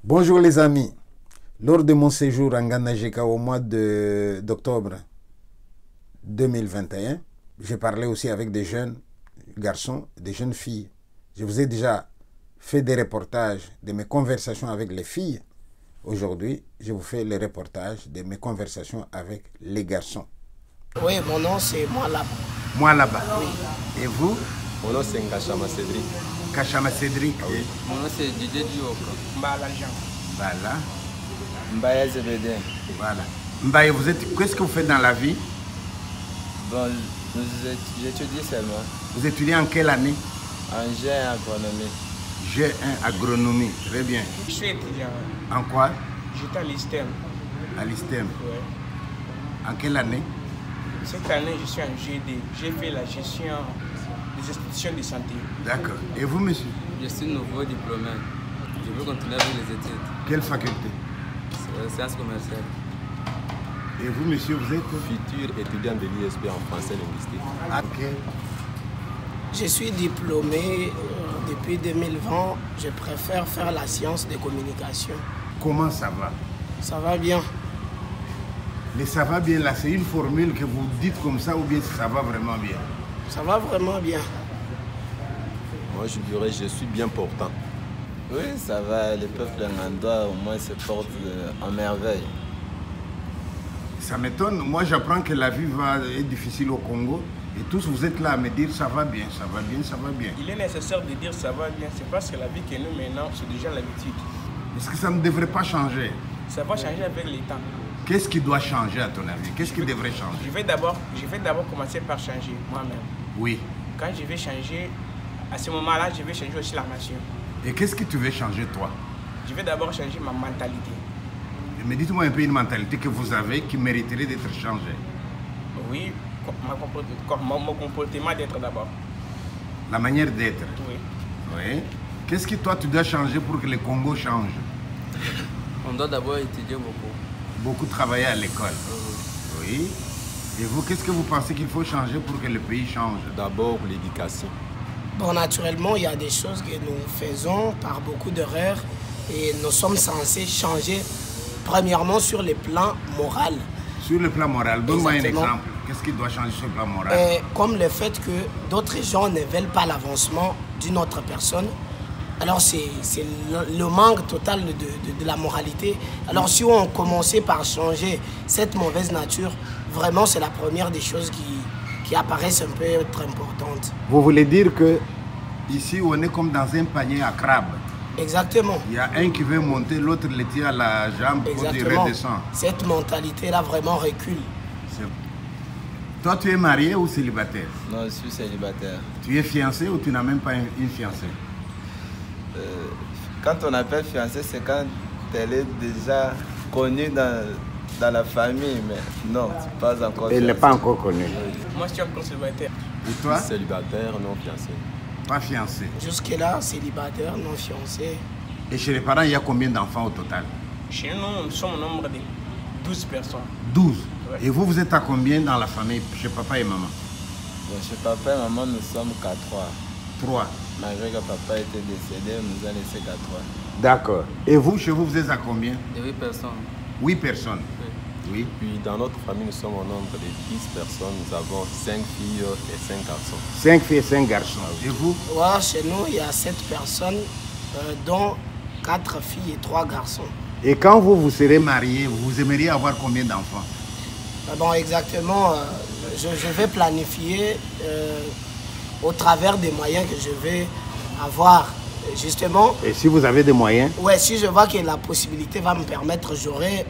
Bonjour les amis. Lors de mon séjour en Ghana au mois d'octobre 2021, j'ai parlé aussi avec des jeunes garçons, des jeunes filles. Je vous ai déjà fait des reportages de mes conversations avec les filles. Aujourd'hui, je vous fais les reportages de mes conversations avec les garçons. Oui, mon nom c'est Mwalaba. Mwalaba. Oui. Et vous? Mon nom c'est Kachama Cédric. Kachama Cédric. Oui. Mon nom c'est Didier Diop. Mbala Jean. Voilà. Mbaye Zebedin. Voilà. Mbaye, qu'est-ce que vous faites dans la vie? Bon, j'étudie seulement. Vous étudiez en quelle année? En G1 agronomie. G1 agronomie, très bien. Je suis étudiant. En quoi? J'étais à l'ISTEM. À l'ISTEM. Ouais. En quelle année? Cette année, je suis en GD. J'ai fait la gestion des institutions de santé. D'accord. Et vous, monsieur? Je suis nouveau diplômé. Je veux continuer avec les études. Quelle faculté? Sciences commerciales. Et vous, monsieur, vous êtes? Futur étudiant de l'ISP en français linguistique. Ok. Je suis diplômé depuis 2020. Je préfère faire la science de communication. Comment ça va? Ça va bien. Mais ça va bien là, c'est une formule que vous dites comme ça ou bien ça va vraiment bien? Ça va vraiment bien. Moi, je dirais je suis bien portant. Oui, ça va. Le peuple d'Anganda, au moins, se porte en merveille. Ça m'étonne. Moi, j'apprends que la vie est difficile au Congo. Et tous, vous êtes là à me dire ça va bien, ça va bien, ça va bien. Il est nécessaire de dire ça va bien. C'est parce que la vie que nous menons, c'est déjà l'habitude. Est-ce que ça ne devrait pas changer? Ça va changer avec le temps. Qu'est-ce qui doit changer à ton avis? Qu'est-ce qui devrait changer? Je vais d'abord commencer par changer moi-même. Oui. Quand je vais changer, à ce moment-là, je vais changer aussi la nation. Et qu'est-ce que tu veux changer toi? Je vais d'abord changer ma mentalité. Mais dites-moi un peu une mentalité que vous avez qui mériterait d'être changée. Oui, mon comportement d'être d'abord. La manière d'être. Oui. Oui. Qu'est-ce que toi tu dois changer pour que le Congo change? On doit d'abord étudier beaucoup. Beaucoup travailler à l'école. Oui. Et vous, qu'est-ce que vous pensez qu'il faut changer pour que le pays change? D'abord, l'éducation. Bon, naturellement, il y a des choses que nous faisons par beaucoup d'erreurs et nous sommes censés changer, premièrement, sur le plan moral. Sur le plan moral, donne-moi un exemple. Qu'est-ce qui doit changer sur le plan moral? Comme le fait que d'autres gens ne veulent pas l'avancement d'une autre personne. Alors, c'est le manque total de la moralité. Alors, si on commençait par changer cette mauvaise nature, vraiment, c'est la première des choses qui apparaissent un peu être importantes. Vous voulez dire que ici, on est comme dans un panier à crabes? Exactement. Il y a un qui veut monter, l'autre le tient à la jambe pour qu'il redescend. Cette mentalité-là vraiment recule. Toi, tu es marié ou célibataire? Non, je suis célibataire. Tu es fiancé ou tu n'as même pas une fiancée? Quand on appelle fiancée, c'est quand elle est déjà connue dans la famille, mais non, c'est pas encore fiancée. Elle n'est pas encore connue. Moi, je suis encore célibataire. Et toi? Célibataire, non fiancé. Pas fiancé. Jusque-là, célibataire, non fiancé. Et chez les parents, il y a combien d'enfants au total? Chez nous, nous sommes au nombre de 12 personnes. 12. Ouais. Et vous, vous êtes à combien dans la famille, chez papa et maman? Bon, chez papa et maman, nous sommes qu'à 3. 3. Malgré que papa était décédé, on nous a laissé qu'à 3. D'accord. Et vous, chez vous, vous êtes à combien? De 8 personnes. 8 personnes. Oui. Puis dans notre famille, nous sommes au nombre de 10 personnes. Nous avons 5 filles et 5 garçons. 5 filles et 5 garçons. Et vous? Ouais, chez nous, il y a 7 personnes, dont 4 filles et 3 garçons. Et quand vous serez mariés, vous aimeriez avoir combien d'enfants? Bon, exactement, je vais planifier au travers des moyens que je vais avoir, justement. Et si vous avez des moyens? Ouais, si je vois que la possibilité va me permettre, j'aurai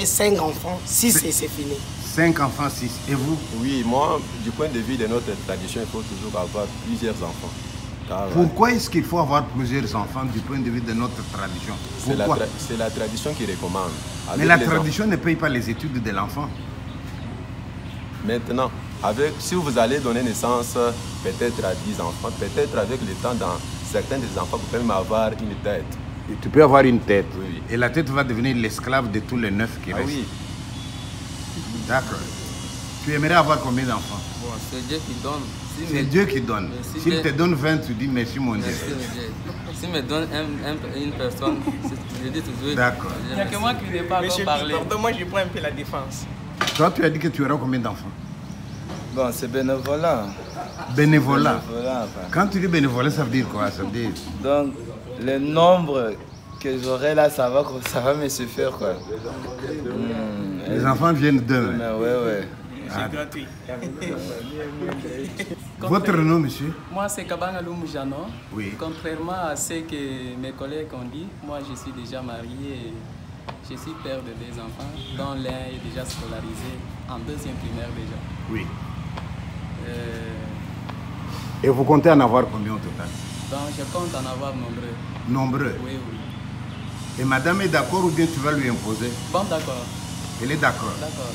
5 enfants. 6 et c'est fini. 5 enfants, 6. Et vous? Oui, moi, du point de vue de notre tradition, il faut toujours avoir plusieurs enfants. Pourquoi est-ce qu'il faut avoir plusieurs enfants du point de vue de notre tradition? C'est la tradition qui recommande. Mais la tradition ne paye pas les études de l'enfant. Maintenant, si vous allez donner naissance peut-être à 10 enfants, peut-être avec le temps, dans certains des enfants, vous pouvez même avoir une tête. Et tu peux avoir une tête. Oui. Et la tête va devenir l'esclave de tous les 9 qui restent. Oui. D'accord. Tu aimerais avoir combien d'enfants? Bon, c'est Dieu qui donne. C'est Dieu qui donne. S'il te donne 20, tu dis merci mon Dieu. Merci Dieu. S'il me donne une personne, je dis toujours. D'accord. Il n'y a que moi qui n'ai pas encore parlé. Pardon, moi je prends un peu la défense. Toi, tu as dit que tu auras combien d'enfants? Bon, c'est bénévolat. Bénévolat. Bénévolat, enfin. Quand tu dis bénévolat, ça veut dire quoi? Ça veut dire... Donc, le nombre que j'aurai là, ça va me suffire, quoi. Les enfants viennent d'eux. Mais ouais. C'est gratuit. Votre nom, monsieur? Moi, c'est Kabanga Lumujano. Oui. Contrairement à ce que mes collègues ont dit, moi, je suis déjà marié et je suis père de 2 enfants, dont l'un est déjà scolarisé en 2e primaire déjà. Oui. Et vous comptez en avoir combien au total? Donc, je compte en avoir nombreux. Nombreux? Oui. Et madame est d'accord ou bien tu vas lui imposer? Bon, d'accord. Elle est d'accord? D'accord.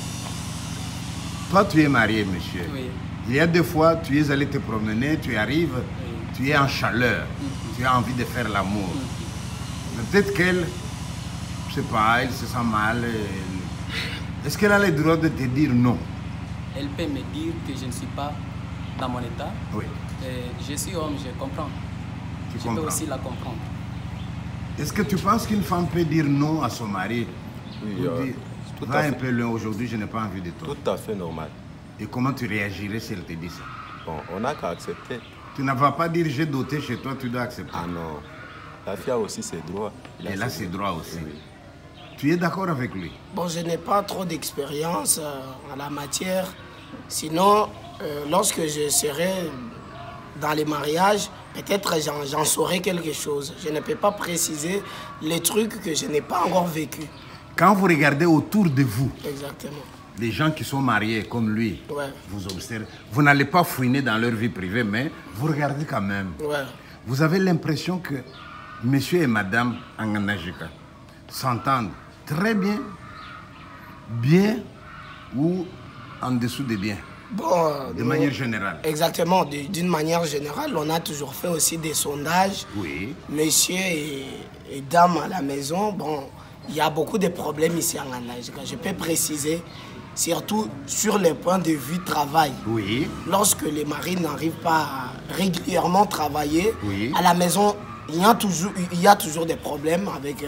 Toi, tu es marié, monsieur. Oui. Il y a des fois, tu es allé te promener, tu arrives, tu es en chaleur, tu as envie de faire l'amour. Mais peut-être qu'elle, je sais pas, elle se sent mal. Est-ce qu'elle a le droit de te dire non? Elle peut me dire que je ne suis pas dans mon état. Oui. Je suis homme, je comprends. Tu Je comprends. peux aussi la comprendre. Est-ce que tu penses qu'une femme peut dire non à son mari? Oui, Ou dire, tout va à un fait. peu loin aujourd'hui, je n'ai pas envie de toi. Tout à fait normal. Et comment tu réagirais si elle te dit ça? Bon, on n'a qu'à accepter. Tu ne vas pas dire j'ai doté chez toi, tu dois accepter. Ah non. La fille a aussi ses droits. Elle a ses droits aussi. Oui. Tu es d'accord avec lui? Bon, je n'ai pas trop d'expérience en la matière. Sinon, lorsque je serai dans les mariages, peut-être j'en saurai quelque chose. Je ne peux pas préciser les trucs que je n'ai pas encore vécu. Quand vous regardez autour de vous, Exactement. les gens qui sont mariés comme lui, Ouais. vous observez, vous n'allez pas fouiner dans leur vie privée, mais vous regardez quand même. Ouais. Vous avez l'impression que monsieur et madame Anganajika s'entendent très bien, bien ou en dessous de bien, Bon, de manière générale. Exactement. D'une manière générale, on a toujours fait aussi des sondages. Oui. Monsieur et dame à la maison, bon, il y a beaucoup de problèmes ici en Anajika. Je peux préciser, surtout sur les points de vue travail. Oui. Lorsque les maris n'arrivent pas à régulièrement travailler, Oui. à la maison, il y a toujours des problèmes avec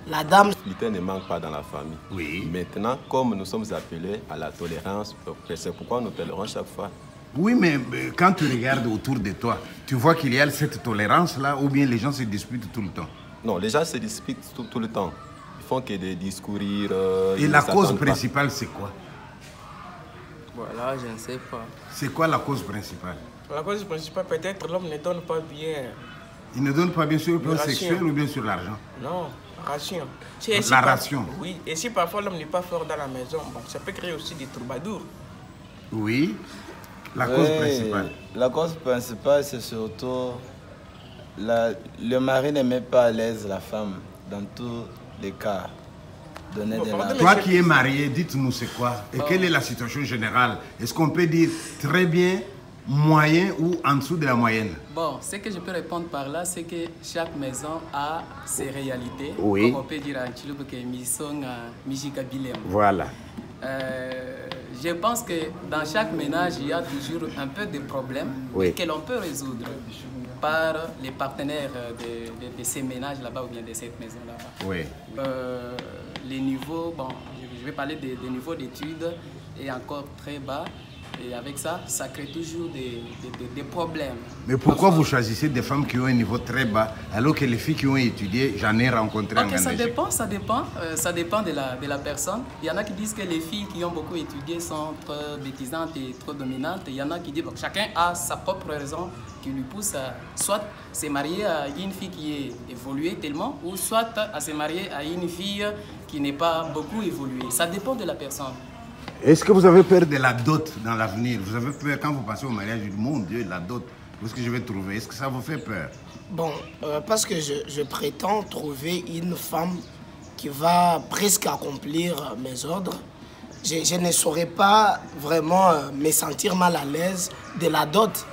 la dame. L'idée ne manque pas dans la famille. Oui. Maintenant, comme nous sommes appelés à la tolérance, c'est pourquoi nous tolérons chaque fois. Oui, mais quand tu regardes autour de toi, tu vois qu'il y a cette tolérance-là ou bien les gens se disputent tout le temps? Non, les gens se disputent tout le temps. Ils font que des discours. Et la cause principale, c'est quoi? Voilà, je ne sais pas. C'est quoi la cause principale? La cause principale, peut-être l'homme ne donne pas bien. Il ne donne pas bien sur le plan ration. sexuel ou bien sur l'argent? Non, ration. La ration. Oui, et si parfois l'homme n'est pas fort dans la maison, bon, ça peut créer aussi des troubadours. Oui. La cause principale. La cause principale, c'est surtout le mari ne met pas à l'aise la femme dans tous les cas. Donner Bon, de pardon, l'argent. Toi qui es marié, dites-nous c'est quoi? Et quelle est la situation générale? Est-ce qu'on peut dire très bien, moyen ou en dessous de la moyenne? Bon, ce que je peux répondre par là, c'est que chaque maison a ses réalités. Oui. Comme on peut dire en Chilou que Misson Mijikabilem. Voilà. Je pense que dans chaque ménage, il y a toujours un peu de problèmes Oui. que l'on peut résoudre par les partenaires de ces ménages là-bas ou bien de cette maison là-bas. Oui. Les niveaux, bon, je vais parler des niveaux d'études est encore très bas. Et avec ça, ça crée toujours des problèmes. Mais pourquoi vous choisissez des femmes qui ont un niveau très bas alors que les filles qui ont étudié, j'en ai rencontré en Ok, ça Belgique. dépend, ça dépend de la personne. Il y en a qui disent que les filles qui ont beaucoup étudié sont trop bêtisantes et trop dominantes. Il y en a qui disent que chacun a sa propre raison qui lui pousse à soit se marier à une fille qui est évoluée tellement, ou soit à se marier à une fille qui n'est pas beaucoup évoluée. Ça dépend de la personne. Est-ce que vous avez peur de la dot dans l'avenir? Vous avez peur quand vous passez au mariage, vous dites, mon Dieu, la dot, où est-ce que je vais trouver? Est-ce que ça vous fait peur? Bon, parce que je prétends trouver une femme qui va presque accomplir mes ordres. Je ne saurais pas vraiment me sentir mal à l'aise de la dot.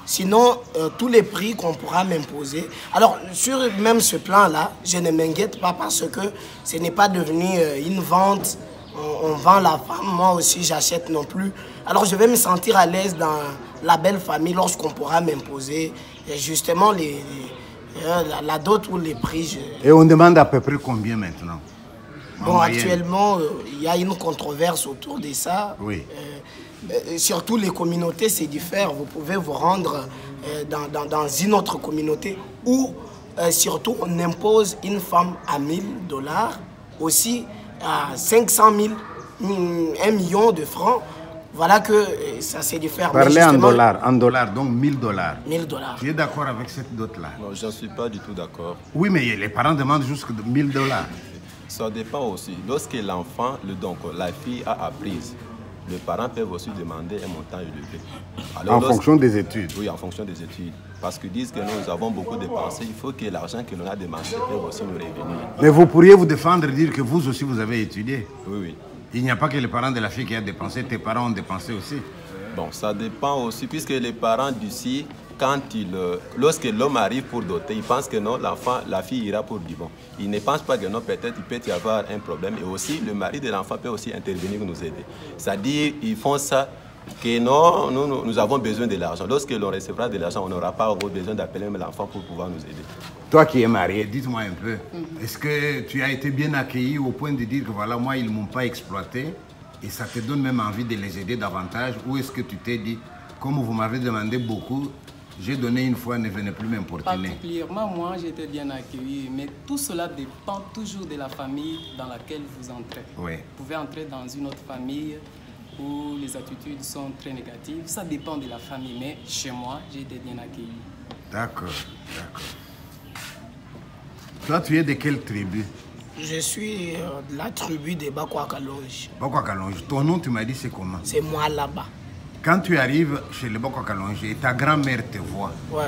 Sinon, tous les prix qu'on pourra m'imposer. Alors, sur même ce plan-là, je ne m'inquiète pas parce que ce n'est pas devenu une vente on vend la femme, moi aussi j'achète non plus. Alors je vais me sentir à l'aise dans la belle famille lorsqu'on pourra m'imposer justement la dot ou les prix. Et on demande à peu près combien maintenant? Bon, actuellement, il y a une controverse autour de ça. Oui. Surtout les communautés, c'est différent. Vous pouvez vous rendre dans une autre communauté où, surtout, on impose une femme à 1 000 $, aussi à 500 000, 1 million de francs. Voilà que ça c'est différent. Parlez en dollars, donc 1 000 $. 1 000 $. Tu es d'accord avec cette dot-là? Non, je ne suis pas du tout d'accord. Oui, mais les parents demandent jusqu'à 1 000 $. Ça dépend aussi. Lorsque l'enfant, donc la fille a apprise, les parents peuvent aussi demander un montant élevé. Alors, en fonction des études? Oui, en fonction des études. Parce qu'ils disent que nous avons beaucoup dépensé. Il faut que l'argent que l'on a dépensé peut aussi nous revenir. Mais vous pourriez vous défendre et dire que vous aussi vous avez étudié? Oui, oui. Il n'y a pas que les parents de la fille qui a dépensé, tes parents ont dépensé aussi? Bon, ça dépend aussi, puisque les parents d'ici, lorsque l'homme arrive pour doter, il pense que non, la fille ira pour du bon. Il ne pense pas que non, peut-être il peut y avoir un problème. Et aussi, le mari de l'enfant peut aussi intervenir pour nous aider. C'est-à-dire, ils font ça, que non, nous avons besoin de l'argent. Lorsque l'on recevra de l'argent, on n'aura pas besoin d'appeler l'enfant pour pouvoir nous aider. Toi qui es marié, dites-moi un peu, est-ce que tu as été bien accueilli au point de dire que voilà, moi, ils ne m'ont pas exploité et ça te donne même envie de les aider davantage? Ou est-ce que tu t'es dit, comme vous m'avez demandé beaucoup, j'ai donné une fois, ne venez plus m'importuner? Particulièrement, moi, j'ai été bien accueilli, mais tout cela dépend toujours de la famille dans laquelle vous entrez. Oui. Vous pouvez entrer dans une autre famille où les attitudes sont très négatives. Ça dépend de la famille, mais chez moi, j'ai été bien accueilli. D'accord, d'accord. Toi, tu es de quelle tribu? Je suis de la tribu des Bakwa Kalonji. Bakwa Kalonji. Ton nom, tu m'as dit, c'est comment? C'est moi là-bas. Quand tu arrives chez les Bakwa Kalonji et ta grand-mère te voit, ouais.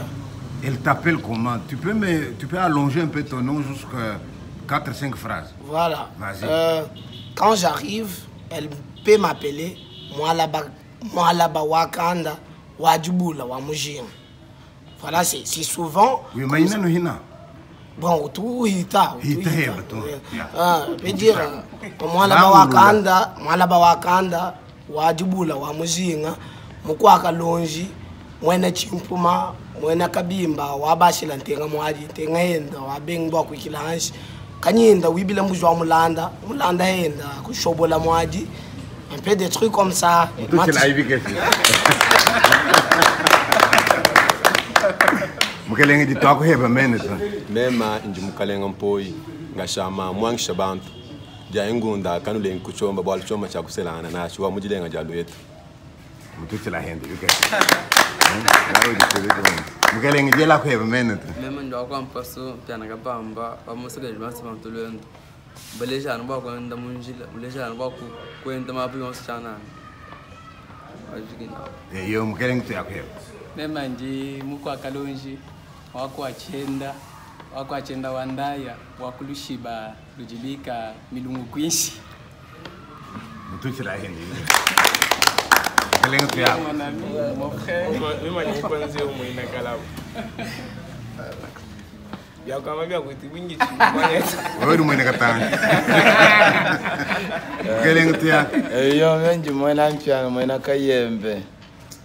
Elle t'appelle comment? Tu peux allonger un peu ton nom jusqu'à 4-5 phrases. Voilà. Vas-y. Quand j'arrive, elle peut m'appeler moi là-bas Wakanda, Wadjibula, Wamujin. Voilà, c'est souvent. Oui, mais il y a bon, tout hita. Peut dire, moi là-bas Wakanda, Wadjibula, Wamujin, Mukwaka Lonji, Mwena Chimpuma, Mwena Kabimba, Wabashila Ntenga Mwadi, Tenga Henda, Wabengwa Kwikilanshi, Kanyenda, Wibila Mujwa Mulanda, Mulanda Henda, Kushobola Mwadi, un peu des trucs comme ça. Mukalenga di twako heba mene sa. Mema inji mukalenga mpoi ngashama mwangisha bantu. Ja ingunda kanule nkuchomba bwala choma cha kuselana na shuwa mujilenga jalo yetu. Mutuche la hende yuke. Mukalenga jela ko heba mene ta. Mema ndo kwa mpaso piana kabamba bamusaka jimasi bantulendo. Baleja nba ko nda munjila, baleja nba ko nda mapi onsichana. Ajigina. Yo mukalenga tu yako heba. Mema nje Mukwa Kalonji wakwachenda wandaya wakulushiba lujilika milungu kwinshi. Mutuche la hende. Mukalenga tu yako. Mon frère, mema ni kwanze umwina kalabu. Ya kama bya kuti wingi chimanyeta. Wewe umwina katanga. Mukalenga tu yako. Yo menji mwana mpiana mwana kayembe.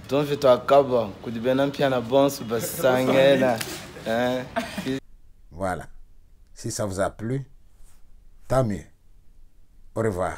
Donc je dois acabar com o bem piano bon sur basangela. Voilà. Si ça vous a plu, tant mieux. Au revoir.